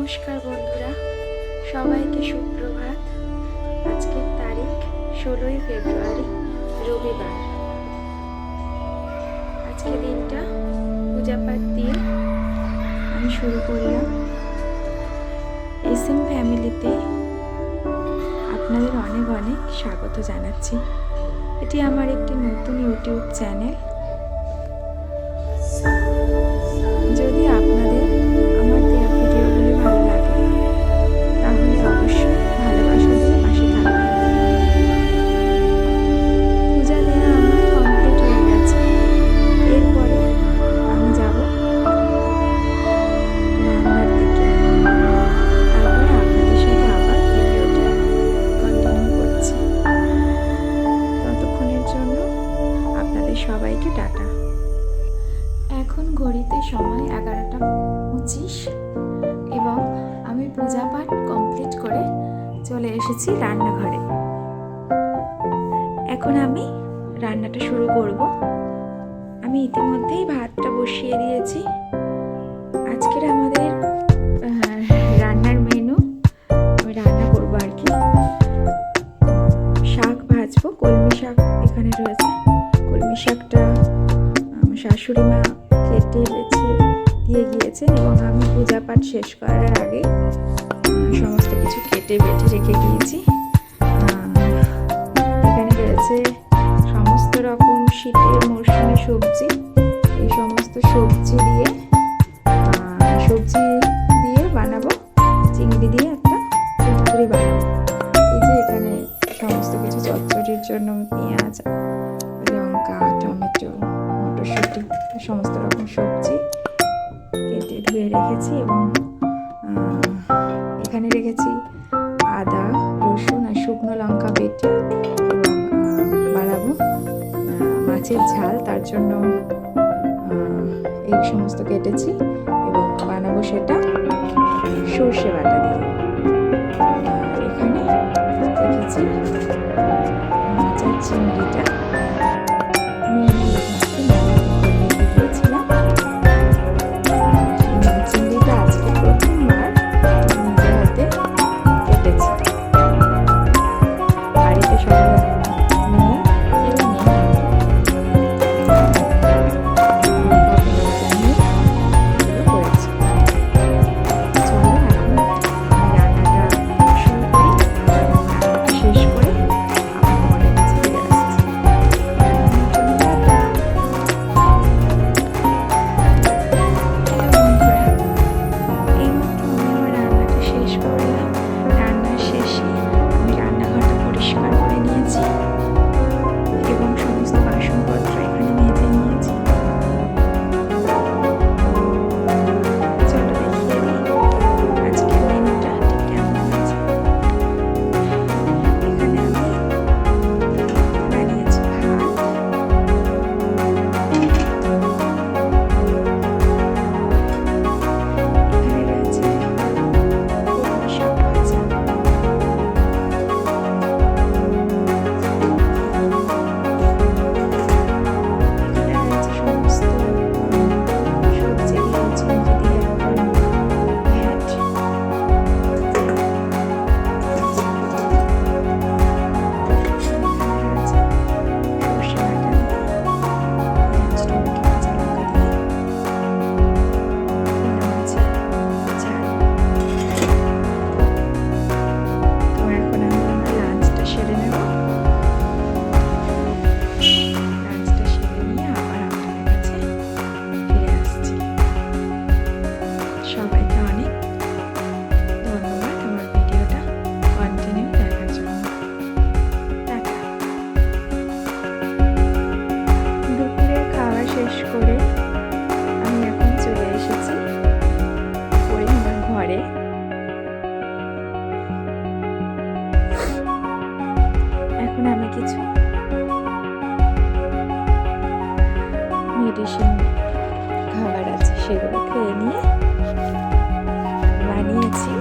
নমস্কার বন্ধুরা, সবাইকে সুপ্রভাত। আজকের তারিখ 16ই ফেব্রুয়ারি, রবিবার। আজকে দিনটা পূজাপাঠ দিয়ে আমি শুরু করলাম। এসএম ফ্যামিলিতে আপনাদের অনেক অনেক স্বাগত জানাচ্ছি। এটি আমার একটি নতুন ইউটিউব চ্যানেল। যদি আপনাদের আমার দেওয়া ভিডিওগুলি ভালো লাগে তাহলে অবশ্যই ভালোবাসা দিয়ে পাশে থাকবেন। পূজা দেওয়া আমার কমপ্লিট হয়ে গেছে। এরপরে আমি যাব রান্নার দিকে। তারপরে আপনাদের সাথে আবার ভিডিওটা কন্টিনিউ করছি। ততক্ষণের জন্য আপনাদের সবাইকে টাটা। এখন ঘড়িতে সময় 11:25 এবং আমি পূজা পাঠ কমপ্লিট করে চলে এসেছি রান্নাঘরে। এখন আমি রান্নাটা শুরু করব। আমি ইতিমধ্যেই ভাতটা বসিয়ে দিয়েছি। আজকের আমাদের রান্নার মেনু আমি রান্না করবো আর কি। শাক ভাজবো, কলমি শাক এখানে রয়েছে। কলমি শাকটা শাশুড়ি মা কেটে বেছে দিয়ে গিয়েছেন এবং আমি পূজা পাঠ শেষ করার আগে সমস্ত কিছু কেটে বেটে রেখে গিয়েছি। এখানে রয়েছে সমস্ত রকম শীতের মরশুমি সবজি। এই সমস্ত সবজি দিয়ে বানাবো, চিংড়ি দিয়ে একটা চচ্চড়ি বানাবো। এই যে এখানে সমস্ত কিছু চচ্চড়ির জন্য পেঁয়াজ, লঙ্কা, টমেটো, মটরশুঁটি, সমস্ত রকম সবজি কেটে ধুয়ে রেখেছি এবং এখানে রেখেছি আদা, রসুন আর শুকনো লঙ্কা বেটে এবং বানাবো মাছের ঝাল। তার জন্য এই সমস্ত কেটেছি এবং বানাবো সেটা সর্ষে বাটা দিয়ে। আর এখানে রেখেছি মাছের চিংড়িটা চিংড়িটা আজকে প্রথমবার নিজের হাতে কেটেছি। বাড়িতে সবাই নিয়ে করেছি। চলো এখন রান্নাটা শুরু করি। শেষ করে আমার মনের কাছে ফিরে আসছি। সবাইকে অনেক ধন্যবাদ আমার ভিডিওটা কন্টিনিউ দেখার জন্য। টাটা। দুপুরের খাওয়া শেষ করে আমি এখন চলে এসেছি আমার ঘরে। এখন আমি কিছু মেডিসিন খাবার আছে, সেগুলো খেয়ে নিয়ে বানিয়েছি